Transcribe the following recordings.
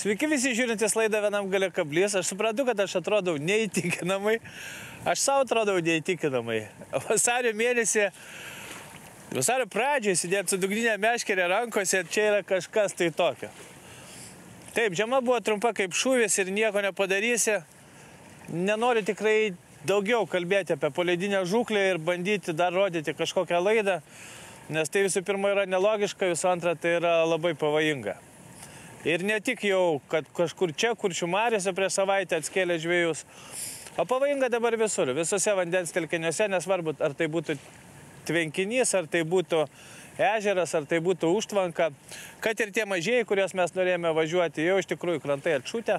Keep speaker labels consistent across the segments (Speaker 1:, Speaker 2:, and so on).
Speaker 1: Sveiki visi žiūrintys laidą Vienam gale kablys. Aš suprantu, kad aš atrodau neįtikinamai. Aš savo atrodau neįtikinamai. Vasario mėnesį, vasario pradžioje sėdėti su dugninė meškerė rankose, čia yra kažkas tai tokio. Taip, žiema buvo trumpa kaip šūvis ir nieko nepadarysi. Nenoriu tikrai daugiau kalbėti apie poledinę žūklę ir bandyti dar rodyti kažkokią laidą, nes tai visų pirma yra nelogiška, visų antra tai yra labai pavojinga. Ir ne tik jau, kad kažkur čia, Kuršių mariose prieš savaitę atskėlė žvėjus, o pavojinga dabar visur, visose vandens telkiniuose, nesvarbu, ar tai būtų tvenkinys, ar tai būtų ežeras, ar tai būtų užtvanka, kad ir tie mažieji, kuriuos mes norėjome važiuoti, jau iš tikrųjų krantai atšutę.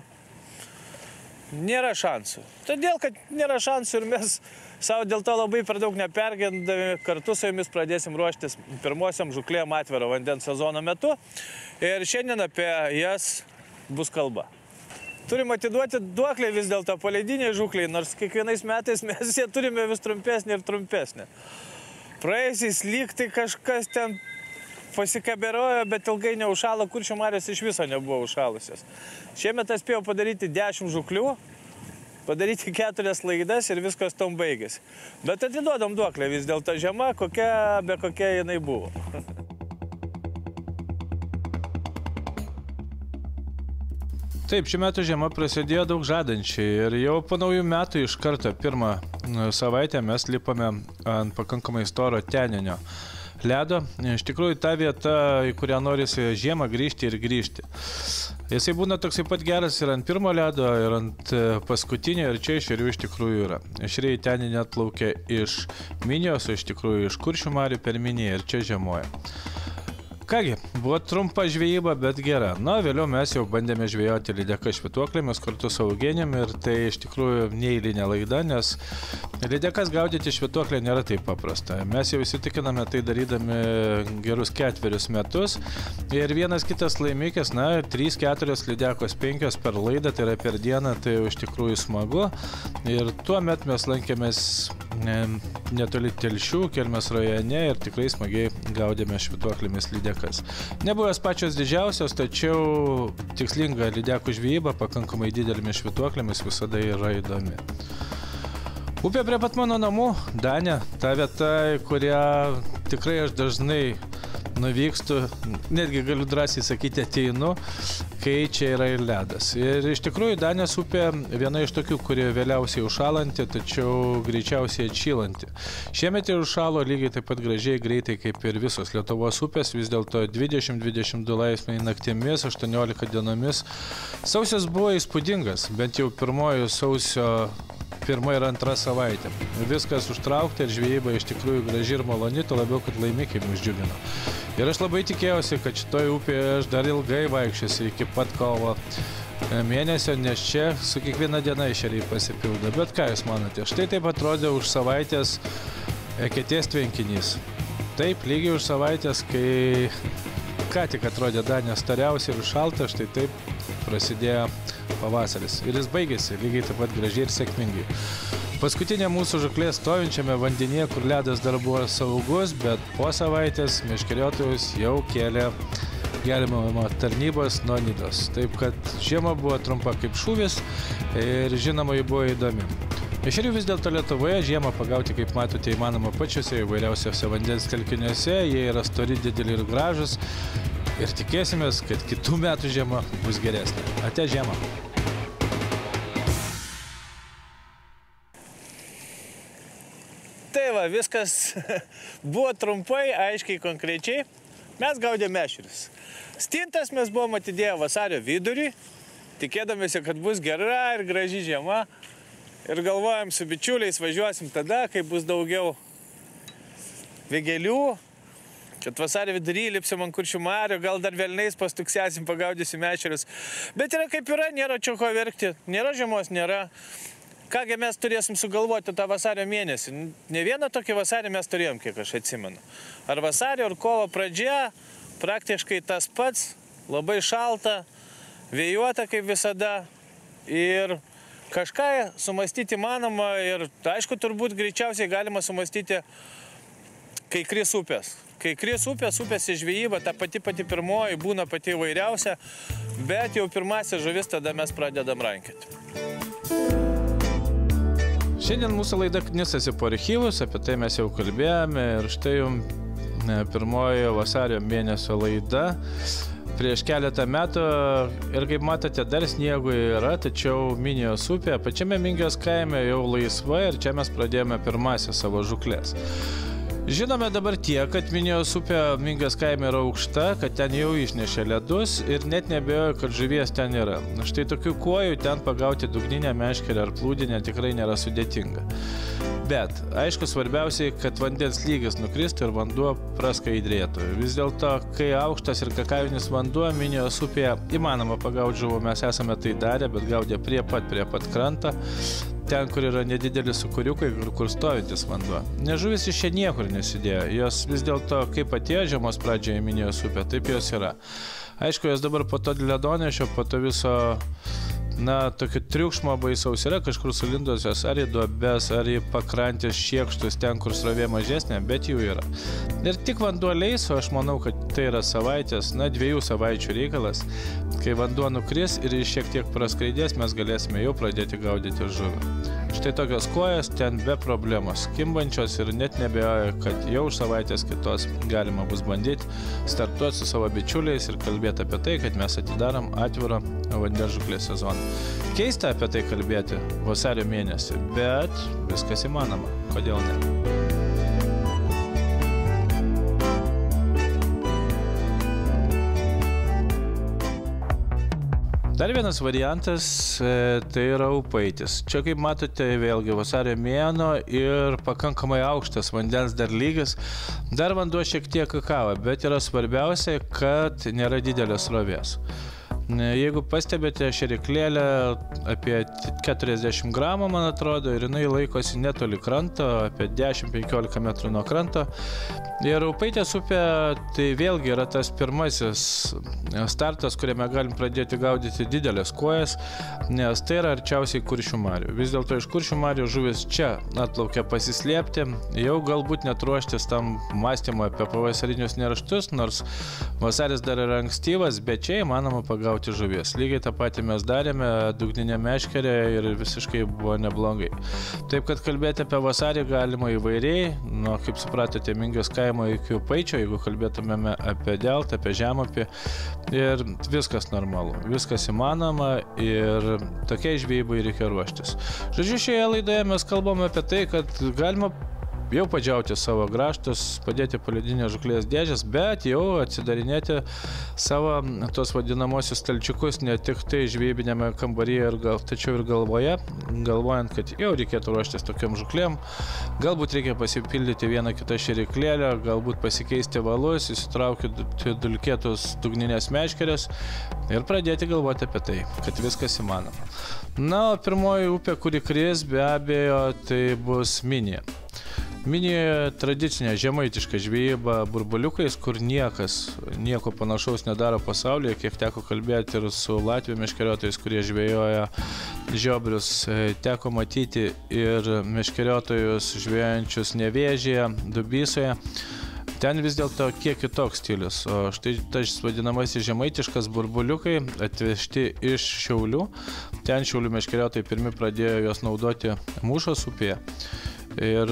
Speaker 1: Nėra šansų. Todėl, kad nėra šansų ir mes savo dėl to labai per daug nepergendami, kartu su jumis pradėsim ruoštis pirmosiam žūklėm atviro vandens sezono metu. Ir šiandien apie jas bus kalba. Turim atiduoti duoklę vis dėlto polediniai žūkliai, nors kiekvienais metais mes jie turime vis trumpesnį ir trumpesnį. Praėjusiais lyg tai kažkas ten pasikaberojo, bet ilgai neužšalo, Kuršių marios iš viso nebuvo užšalusios. Šiemet aš spėjau padaryti 10 žūklių, padaryti 4 laidas ir viskas tom baigėsi. Bet atiduodam duoklę vis dėlto žiema, kokia be kokia jinai buvo.
Speaker 2: Taip, šiuo metu žiema prasidėjo daug žadančiai ir jau po naujų metų iš karto pirmą savaitę mes lipame ant pakankamai storo teninio ledo. Iš tikrųjų, ta vieta, į kurią norisi žiemą grįžti ir grįžti. Jisai būna toksai pat geras ir ant pirmo ledo, ir ant paskutinio, ir čia ešerių iš tikrųjų yra. Ešeriai ten net plaukia iš Minijos, iš tikrųjų iš Kuršių marių per Miniją ir čia žiemoja. Kągi, buvo trumpa žvejyba, bet gera. Na, vėliau mes jau bandėme žvejoti lydeka švytuoklėmis kartu su Eugenijum ir tai iš tikrųjų neeilinė laida, nes lydekas gaudyti švytuoklę nėra taip paprasta. Mes jau įsitikiname tai darydami gerus 4 metus ir vienas kitas laimikis, na, 3-4 lydekos 5 per laidą, tai yra per dieną, tai iš tikrųjų smagu. Ir tuo metu mes lankėmės netoli Telšių, Kelmės rajone ir tikrai smagiai gaudėme švytuoklėmis lydekas. Nebuvęs pačios didžiausios, tačiau tikslinga lydekų žvejyba pakankamai didelėmis švytuoklėmis visada yra įdomi. Upė prie pat mano namų, Danė, ta vieta, kurią tikrai aš dažnai nuvykstu, netgi galiu drąsiai sakyti ateinu, kai čia yra ir ledas. Ir iš tikrųjų Danės upė viena iš tokių, kurie vėliausiai užšalanti, tačiau greičiausiai atšylanti. Šiemet ir užšalo lygiai taip pat gražiai greitai kaip ir visos Lietuvos upės, vis dėlto 20-22 laipsniai naktimis, 18 dienomis. Sausis buvo įspūdingas, bent jau pirmoji sausio 1 ir 2 savaitė. Viskas užtraukta ir žvejyba iš tikrųjų graži ir maloni, tuo labiau, kad laimikiai mus džiugino. Ir aš labai tikėjausi, kad šitoje upėje aš dar ilgai vaikščiosiu iki pat kovo mėnesio, nes čia su kiekviena diena ešeriai pasipildo. Bet ką jūs manote? Štai taip atrodė už savaitės Eketės tvenkinys. Taip, lygiai už savaitės, kai ką tik atrodė Danė storiausia ir šalta, štai taip prasidėjo pavasaris. Ir jis baigėsi lygiai taip pat gražiai ir sėkmingai. Paskutinė mūsų žūklė stovinčiame vandenyje, kur ledas dar buvo saugus, bet po savaitės meškeriotojus jau kėlė gelbėjimo tarnybos nuo Nidos. Taip kad žiema buvo trumpa kaip šūvis ir žinoma, ji buvo įdomi. Ešerių vis dėlto Lietuvoje žiemą pagauti, kaip matote, įmanoma pačiuose įvairiausiose vandens telkiniuose. Jie yra stori, dideli ir gražus. Ir tikėsimės, kad kitų metų žiema bus geresnė. Ate žiema.
Speaker 1: Tai va, viskas buvo trumpai, aiškiai, konkrečiai. Mes gaudėme ešerius. Stintas mes buvom atidėję vasario vidurį, tikėdamėsi, kad bus gera ir graži žiema. Ir galvojam, su bičiuliais važiuosim tada, kai bus daugiau vėgėlių, kad vasario vidury lipsim ant Kuršių marių, gal dar velniais pastuksėsim, pagaudysim ešerius. Bet yra kaip yra, nėra čia ko verkti, nėra žiemos, nėra. Kągi mes turėsim sugalvoti tą vasario mėnesį. Ne vieną tokį vasarį mes turėjom, kiek aš atsimenu. Ar vasario, ar kovo pradžia, praktiškai tas pats, labai šalta, vėjuota kaip visada. Ir kažką sumastyti manoma ir, aišku, turbūt greičiausiai galima sumastyti, kai kris upės. kai kris upės žvejyba, ta pati pirmoji būna pati įvairiausia, bet jau pirmasis žuvis tada mes pradedam rankioti.
Speaker 2: Šiandien mūsų laida knisasi po archyvus, apie tai mes jau kalbėjome ir štai jums pirmoji vasario mėnesio laida. Prieš keletą metų ir kaip matote, dar sniego yra, tačiau Minijos upė pačiame Mingės kaime jau laisva ir čia mes pradėjome pirmąsias savo žuklės. Žinome dabar tiek, kad Minijos upė Mingės kaime yra aukšta, kad ten jau išnešė ledus ir net neabejoju, kad žuvies ten yra. Štai tokių kuojų ten pagauti dugninę, meškerę ar plūdinę tikrai nėra sudėtinga. Bet, aišku, svarbiausiai, kad vandens lygis nukristų ir vanduo praskaidrėtų. Vis dėlto, kai aukštas ir kakavinis vanduo Minijos upėje įmanoma pagauti žuvų, mes esame tai darę, bet gaudė prie pat kranto, ten, kur yra nedideli sukuriukai, kur stovintis vanduo. Žuvis iš čia niekur nesidėjo, jos vis dėlto, kaip atėjo žiemos pradžioje Minijos upė, taip jos yra. Aišku, jos dabar po to ledonešio, po to viso tokio triukšmo baisaus yra kažkur sulindosios ar į duobes, ar į pakrantės šiekštus, ten, kur srovė mažesnė, bet jų yra. Ir tik vanduo leis, o aš manau, kad tai yra savaitės, 2 savaičių reikalas, kai vanduo nukris ir šiek tiek praskaidės, mes galėsime jau pradėti gaudyti žuvį. Štai tokios kojos ten be problemos, kimbančios ir net nebejoju, kad jau už savaitės kitos galima bus bandyti startuoti su savo bičiuliais ir kalbėti apie tai, kad mes atidarom atvirą vandens žuklės sezoną. Keista apie tai kalbėti vasario mėnesį, bet viskas įmanoma. Kodėl ne? Dar vienas variantas, tai yra upaitis. Čia, kaip matote, vėlgi vasario mėnuo ir pakankamai aukštas vandens dar lygis. Dar vanduo šiek tiek kakavo, bet yra svarbiausia, kad nėra didelės srovės. Jeigu pastebėte šėriklėlę apie 40 gramų, man atrodo, ir jinai laikosi netoli kranto, apie 10-15 metrų nuo kranto. Ir Upaitės upė tai vėlgi yra tas pirmasis startas, kuriame galim pradėti gaudyti didelės kojas, nes tai yra arčiausiai Kuršių marių. Vis dėlto iš Kuršių marių žuvis čia atplaukia pasislėpti, jau galbūt net ruoštis tam mąstymui apie pavasarinius nerštus, nors vasaris dar yra ankstyvas, bet čia įmanoma pagauti žuvies. Lygiai tą patį mes darėme dugninę meškerę ir visiškai buvo neblogai. Taip, kad kalbėti apie vasarį galima įvairiai, kaip supratote, Mingės kaimo iki Upaičio, jeigu kalbėtumėme apie deltą, apie žemupį, ir viskas normalu, viskas įmanoma ir tokiai žvejybai reikia ruoštis. Žodžiu, šioje laidoje mes kalbame apie tai, kad galima jau padžiauti savo grąžtus, padėti poledinės žuklės dėžės, bet jau atsidarinėti savo tos vadinamosius stalčiukus ne tik tai žvejybinėme kambaryje, tačiau ir galvoje, galvojant, kad jau reikėtų ruoštis tokiam žuklėm, galbūt reikia pasipildyti vieną kitą šėriklėlę, galbūt pasikeisti valus, įsitraukti dulkėtus dugninės meškerės ir pradėti galvoti apie tai, kad viskas įmanoma. O pirmoji upė, kuri kris, be abejo, tai bus Minija. Minijoje tradicinė žemaitiška žvejyba burbuliukais, kur nieko panašaus nedaro pasaulyje. Kiek teko kalbėti ir su Latvių meškeriotojais, kurie žvejoja žiobrius, teko matyti ir meškeriotojus žvejojančius Nevėžyje, Dubysoje. Ten vis dėlto kiek kitoks stilius, o štai tas vadinamasis žemaitiškas burbuliukai atvežti iš Šiaulių. Ten Šiaulių meškeriotojai pirmi pradėjo juos naudoti Mūšos upėje. Ir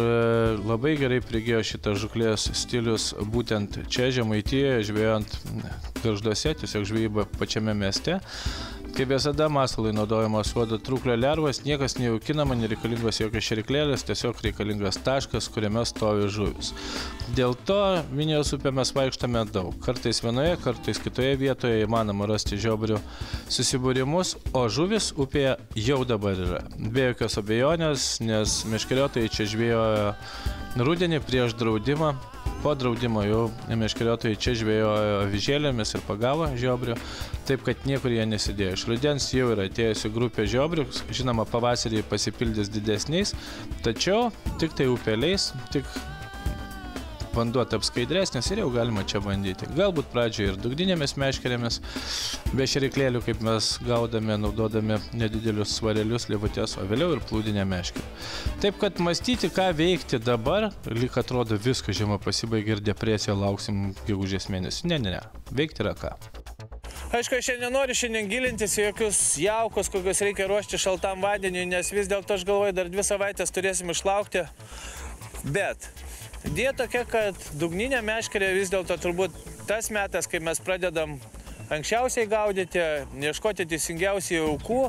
Speaker 2: labai gerai prigėjo šitas žuklės stilius būtent čia Žemaitijoje, žvejojant Gargžduose, tiesiog žvejyba pačiame mieste. Kaip visada, masalui naudojamos uodo trūklio lervos, niekas nejaukinama, nereikalingos jokios šėriklėlės, tiesiog reikalingas taškas, kuriame stovi žuvis. Dėl to Minijos upė mes vaikštame daug. Kartais vienoje, kartais kitoje vietoje įmanoma rasti žiobrių susibūrimus, o žuvis upėje jau dabar yra. Be jokios abejonės, nes meškeriotojai čia žvejojo rudenį prieš draudimą. Po draudimo jau meškeriotojai čia žvejojo avižėlėmis ir pagavo žiobrių, taip kad niekur jie nesidėjo. Iš rudens jau yra atėjusi grupė žiobrių, žinoma, pavasarį pasipildys didesniais, tačiau tik tai upeliais, tik vanduo taps skaidresnis ir jau galima čia bandyti. Galbūt pradžioje ir dugninėmis meškerėmis, be šeriklėlių, kaip mes gaudame, naudodami nedidelius svarelius, lėvutės, o vėliau ir plūdinę meškerę. Taip, kad mąstyti, ką veikti dabar, lyg atrodo viskas žiema pasibaigė ir depresija lauksim gegužės mėnesį. Ne. Veikti yra ką.
Speaker 1: Aišku, aš nenoriu šiandien gilintis į jokius jaukus, kokius reikia ruošti šaltam vandeniu, nes vis dėlto aš galvoju, dar 2 savaitės turėsim išlaukti. Bet idėja tokia, kad dugninė meškerė vis dėlto turbūt tas metas, kai mes pradedam anksčiausiai gaudyti, ieškoti teisingiausiai aukų,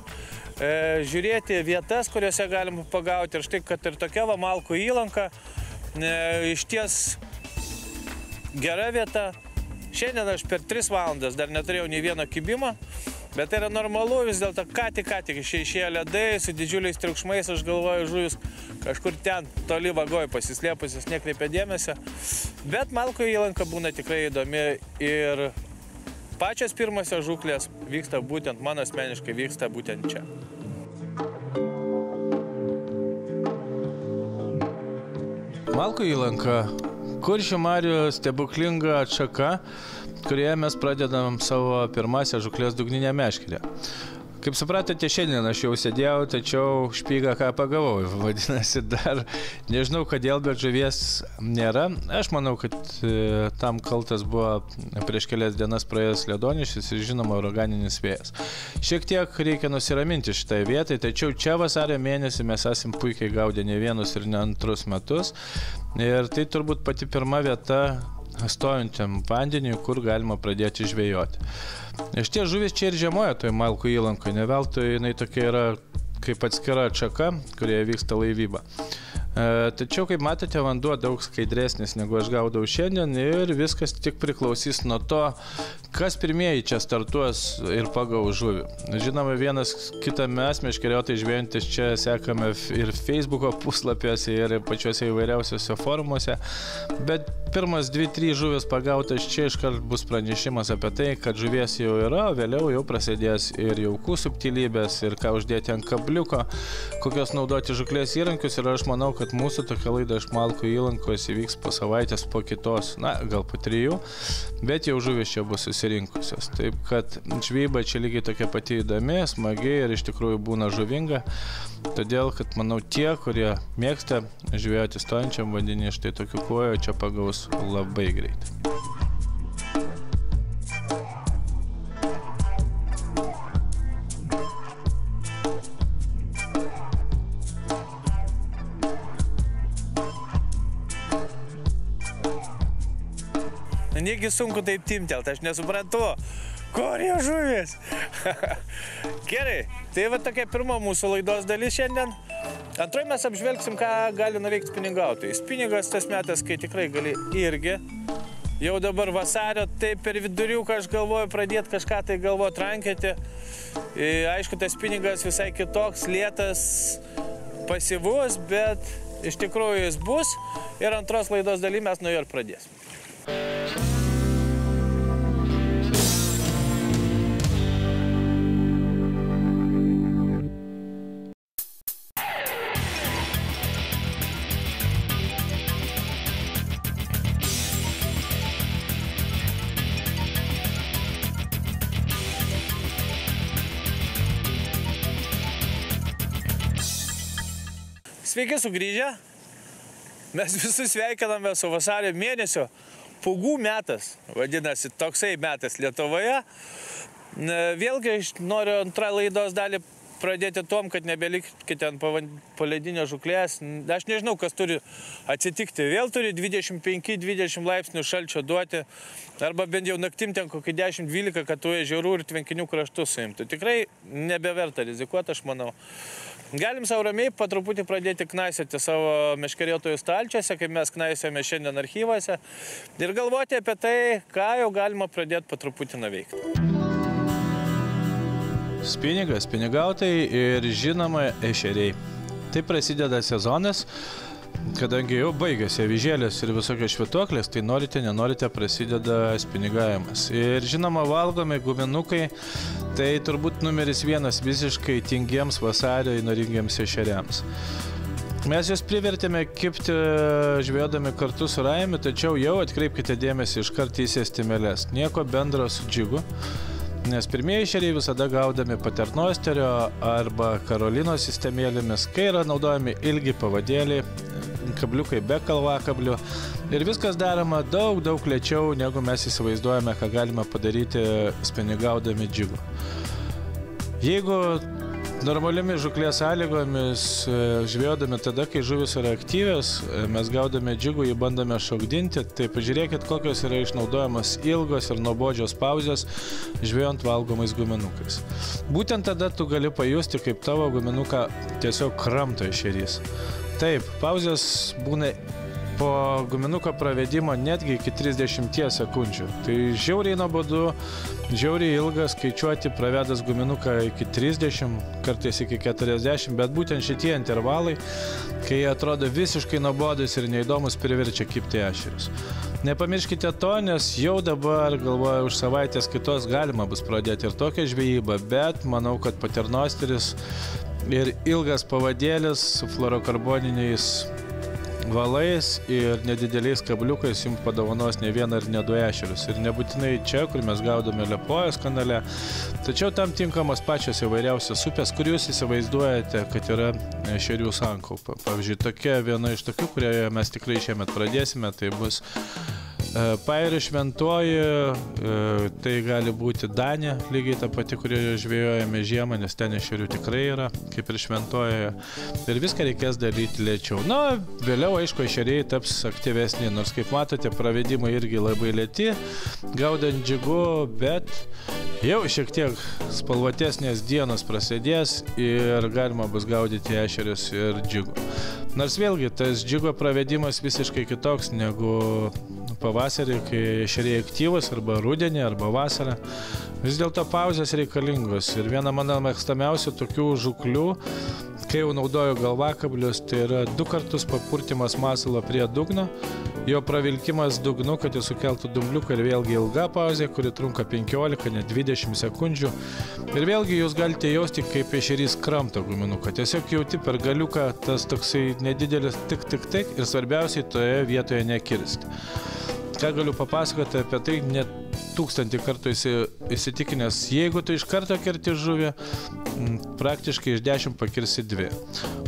Speaker 1: žiūrėti vietas, kuriuose galim pagauti. Ir štai, kad ir tokia va Malkų įlanka, iš ties gera vieta. Šiandien aš per 3 valandas dar neturėjau nei vieno kibimo, bet tai yra normalu, vis dėlto ką tik išėjo ledai, su didžiuliais triukšmais, aš galvoju, žuvis kažkur ten toli vagoj pasislėpusios, nekreipia dėmesio. Bet Malkų įlanka būna tikrai įdomi ir pačios pirmosios žūklės vyksta būtent, mano asmeniškai vyksta būtent čia.
Speaker 2: Malkų įlanka. Kuršių marių stebuklinga atšaka, kurioje mes pradedam savo pirmąsią žūklės dugninę meškerę. Kaip supratote, šiandien aš jau sėdėjau, tačiau špygą ką pagavau. Vadinasi, dar nežinau, kodėl, bet žuvies nėra. Aš manau, kad tam kaltas buvo prieš kelias dienas praėjęs ledonišis ir žinoma uraganinis vėjas. Šiek tiek reikia nusiraminti šitai vietai, tačiau čia vasario mėnesį mes esam puikiai gaudę ne vienus ir ne antrus metus. Ir tai turbūt pati pirma vieta stojančiam vandeniui, kur galima pradėti žvejoti. Šitie žuvis čia ir žiemoja toj Malkų įlankoje, ne veltui jinai tokia yra kaip atskira atšaka, kurioje vyksta laivyba. Tačiau, kaip matote, vanduo daug skaidresnis, negu aš gaudau šiandien ir viskas tik priklausys nuo to, kas pirmieji čia startuos ir pagaus žuvį. Žinoma, vienas kitą mes, meškeriotojai žvejantis, čia sekame ir Facebooko puslapiuose ir pačiuose įvairiausiuose forumuose, bet pirmas 2-3 žuvis pagautas čia iškart bus pranešimas apie tai, kad žuvies jau yra, o vėliau jau prasidės ir jaukų subtilybės, ir ką uždėti ant kabliuko, kokios naudoti žuklės įrankius, ir aš manau, kad mūsų tokia laida iš Malkų įlankos įvyks po savaitės, po kitos, na, gal po 3, bet jau žuvis čia bus susirinkusios. Taip, kad žvejyba čia lygiai tokia pati įdomi, smagi ir iš tikrųjų būna žuvinga, todėl, kad manau tie, kurie mėgsta žvejoti stojančiam vandenį, štai tokių kuojų čia pagaus labai greitai.
Speaker 1: Negi sunku taip timtelt, aš nesuprantu, kur jie žuvis. Gerai, tai va tokia pirma mūsų laidos dalis šiandien. Antroji mes apžvelgsim, ką gali nuveikti spiningautojai. Spiningas tas metas, kai tikrai gali irgi. Jau dabar vasario, tai per viduriuką aš galvoju pradėti kažką tai galvoti rankioti. Aišku, tas spiningas visai kitoks, lėtas, pasyvus, bet iš tikrųjų jis bus. Ir antros laidos daly mes nuo jo ir pradėsim. Sveiki sugrįžę. Mes visus sveikiname su vasario mėnesio. Pūgų metas, vadinasi, toksai metas Lietuvoje. Vėlgi aš noriu antrą laidos dalį pradėti tom, kad nebelikite ant poledinio žuklės. Aš nežinau, kas turi atsitikti. Vėl turi 25-20 laipsnių šalčio duoti. Arba bent jau naktim ten kokį 10-12, kad tų ežerų ir tvenkinių kraštus suimtų. Tikrai nebeverta rizikuoti, aš manau. Galim savo ramiai po truputį pradėti knaisioti savo meškeriotojų stalčiuose, kaip mes knaisiame šiandien archyvuose, ir galvoti apie tai, ką jau galima pradėti po truputį nuveikti.
Speaker 2: Spiningas, spiningautojai ir žinoma ešeriai. Tai prasideda sezonas, kadangi jau baigėsi avižėlės ir visokios švytuoklės, tai norite, nenorite, prasideda spiningavimas. Ir žinoma, valgomi guminukai, tai turbūt numeris 1 visiškai tingiems vasario įnoringiems ešeriams. Mes jūs privertėme kibti žvejodami kartu su Rajumi, tačiau jau atkreipkite dėmesį iškart į sistemėlės. Nieko bendro su džigu, nes pirmieji ešeriai visada gaudami paternosterio arba Karolinos sistemėlėmis, kai yra naudojami ilgi pavadėliai, kabliukai be kalvakablių ir viskas daroma daug lėčiau, negu mes įsivaizduojame, ką galime padaryti spinigaudami džigu. Jeigu normaliomis žuklės sąlygomis žvejodami tada, kai žuvis yra aktyvios, mes gaudame džigų, jį bandome šokdinti, tai pažiūrėkit, kokios yra išnaudojamos ilgos ir nuobodžios pauzės žvejojant valgomais guminukais. Būtent tada tu gali pajusti, kaip tavo guminuką tiesiog kramto ešerys. Taip, pauzės būna po guminuko pravedimo netgi iki 30 sekundžių. Tai žiauriai nuobodu, žiauriai ilgas skaičiuoti pravedęs guminuką iki 30, kartais iki 40, bet būtent šitie intervalai, kai jie atrodo visiškai nuobodus ir neįdomus, priverčia kibti ešerius. Nepamirškite to, nes jau dabar, galvoju, už savaitės kitos galima bus pradėti ir tokią žvejybą, bet manau, kad paternosteris ir ilgas pavadėlis su fluorokarboniniais valais ir nedideliais kabliukais jums padovanos ne vieną ir ne du ešerius. Ir nebūtinai čia, kur mes gaudome Liepojos kanale, tačiau tam tinkamos pačios įvairiausios upės, kur jūs įsivaizduojate, kad yra ešerių sankaupa. Pavyzdžiui, tokia viena iš tokių, kurioje mes tikrai šiemet pradėsime, tai bus Pajūrio Šventoji, tai gali būti Danė, lygiai ta pati, kurioje žvejojame žiemą, nes ten ešerių tikrai yra, kaip ir Šventojoje. Ir viską reikės daryti lėčiau. Na, vėliau, aišku, ešeriai taps aktyvesni, nors, kaip matote, pravedimai irgi labai lėti, gaudant džigu, bet jau šiek tiek spalvotesnės dienos prasidės ir galima bus gaudyti ešerius ir džigu. Nors vėlgi, tas džigo pravedimas visiškai kitoks negu pavasarį, kai ešeriai aktyvus, arba rudenį, arba vasarą. Vis dėlto pauzės reikalingos. Ir viena mano mėgstamiausių tokių žuklių, kai jau naudoju galvakablius, tai yra 2 kartus papurtimas masalo prie dugno, jo pravilkimas dugnu, kad jis sukeltų dumbliuką ir vėlgi ilga pauzė, kuri trunka 15, net 20 sekundžių. Ir vėlgi jūs galite jausti, kaip ešerys kramto guminuką. Tiesiog jauti per galiuką tas toksai nedidelis tik ir svarbiausiai toje vietoje nekirsti. Ką galiu papasakoti apie tai, net 1000 kartų įsitikinęs, jeigu tu iš karto kerti žuvį, praktiškai iš 10 pakirsi 2.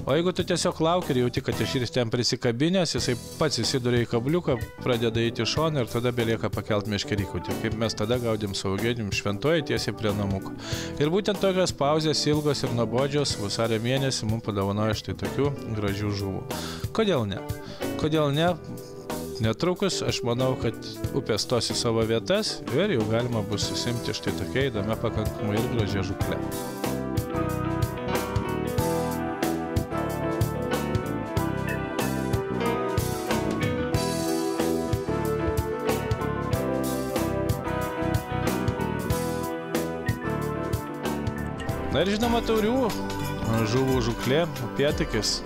Speaker 2: O jeigu tu tiesiog lauki ir jauti, kad ešerys ten prisikabinės, jisai pats įsiduria į kabliuką, pradeda eiti šoną ir tada belieka pakelt meškerykutį, kaip mes tada gaudėm su Eugenijum Šventoje tiesiai prie namuko. Ir būtent tokios pauzės ilgos ir nuobodžios vasario mėnesį mums padovanojo štai tokių gražių žuvų. Kodėl ne? Kodėl ne? Netrukus aš manau, kad upės stos į savo vietas ir jau galima bus susimti štai tokia įdomia pakankamai ir gražia žuklė. Na ir žinoma, taurių žuvų žuklė, upėtakis.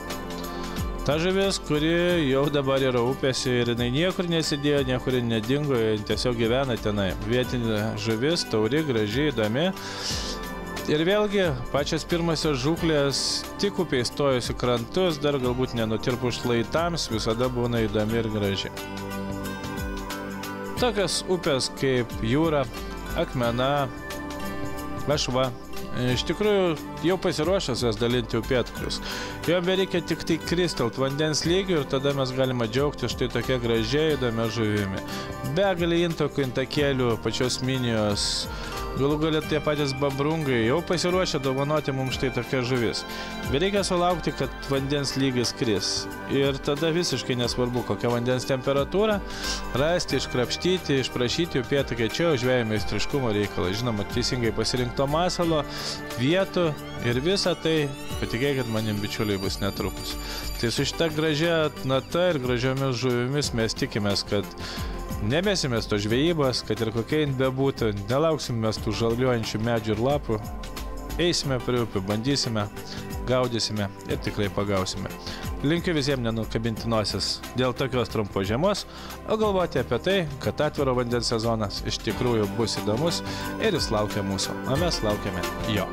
Speaker 2: Ta žuvis, kuri jau dabar yra upėse ir jinai niekur nesidėjo, niekur nedingo, tiesiog gyvena tenai. Vietinė žuvis, tauri, graži, įdomi. Ir vėlgi, pačios pirmosios žuklės tik upėj stojus į krantus, dar galbūt nenutirpus šlaitams, visada būna įdomi ir graži. Tokios upės kaip Jūra, Akmena, Vašva. Iš tikrųjų, jau pasiruošęs jas dalinti upėtakius. Jom bereikia tik tai kristelt vandens lygių ir tada mes galime džiaugti štai tokia gražiai įdomia žuvimi. Begalė intokų, intakėlių, pačios minijos, galų galia tie patys babrungai jau pasiruošę dovanoti mums štai tokia žuvis. Bereikia sulaukti, kad vandens lygis kris. Ir tada visiškai nesvarbu, kokia vandens temperatūra, rasti, iškrapštyti, išprašyti upėtakį, čia jau žvejų meistriškumo reikalas. Žinoma, teisingai pasirinkto masalo, vietų ir visa tai, patikėkit manim, bičiuliai, bus netrukus. Tai su šita gražia nata ir gražiomis žuvimis mes tikimės, kad nemesimės to žvejybos, kad ir kokia jin bebūtų, nelauksim mes tų žaliuojančių medžių ir lapų, eisime prie upių, bandysime, gaudysime ir tikrai pagausime. Linkiu visiems nenukabinti nosis dėl tokios trumpos žiemos, o galvoti apie tai, kad atviro vandens sezonas iš tikrųjų bus įdomus ir jis laukia mūsų, o mes laukiame jo.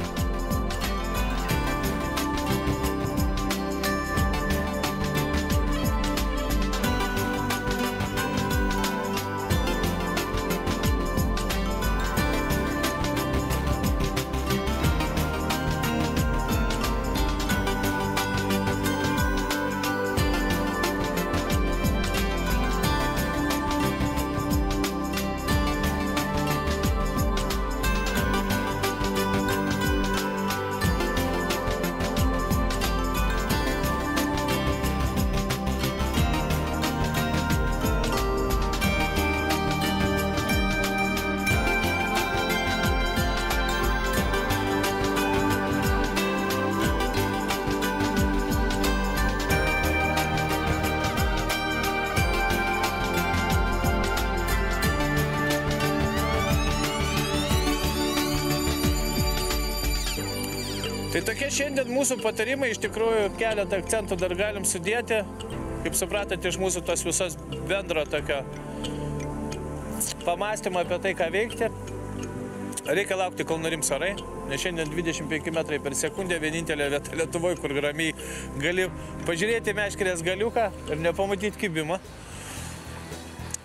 Speaker 1: Tai tokie šiandien mūsų patarimai, iš tikrųjų keletą akcentų dar galim sudėti. Kaip supratote, iš mūsų tos visos bendro tokio pamąstymo apie tai, ką veikti. Reikia laukti, kol nurims orai, nes šiandien 25 metrai per sekundę, vienintelė vieta Lietuvoje, kur ramiai gali pažiūrėti meškerės galiuką ir nepamatyti kibimą.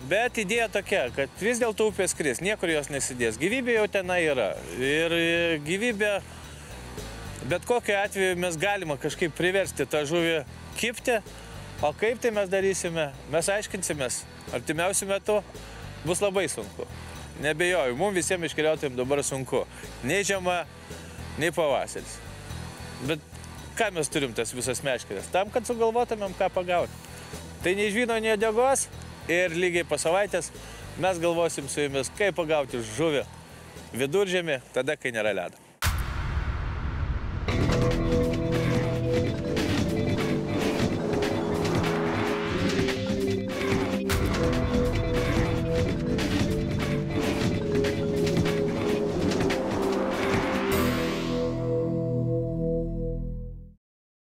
Speaker 1: Bet idėja tokia, kad vis dėlto upės kris, niekur jos nesidės. Gyvybė jau tenai yra. Ir gyvybė, bet kokiu atveju mes galima kažkaip priversti tą žuvį kibti. O kaip tai mes darysime, mes aiškinsimės. Artimiausiu metu bus labai sunku. Nebejoju, mums visiems meškeriotojams dabar sunku. Nei žiema, nei pavasaris. Bet ką mes turim tas visas meškerės? Tam, kad sugalvotumėm, ką pagauti. Tai nei žvyno, nei uodegos. Ir lygiai po savaitės mes galvosim su jumis, kaip pagauti žuvį viduržemį, tada, kai nėra ledo.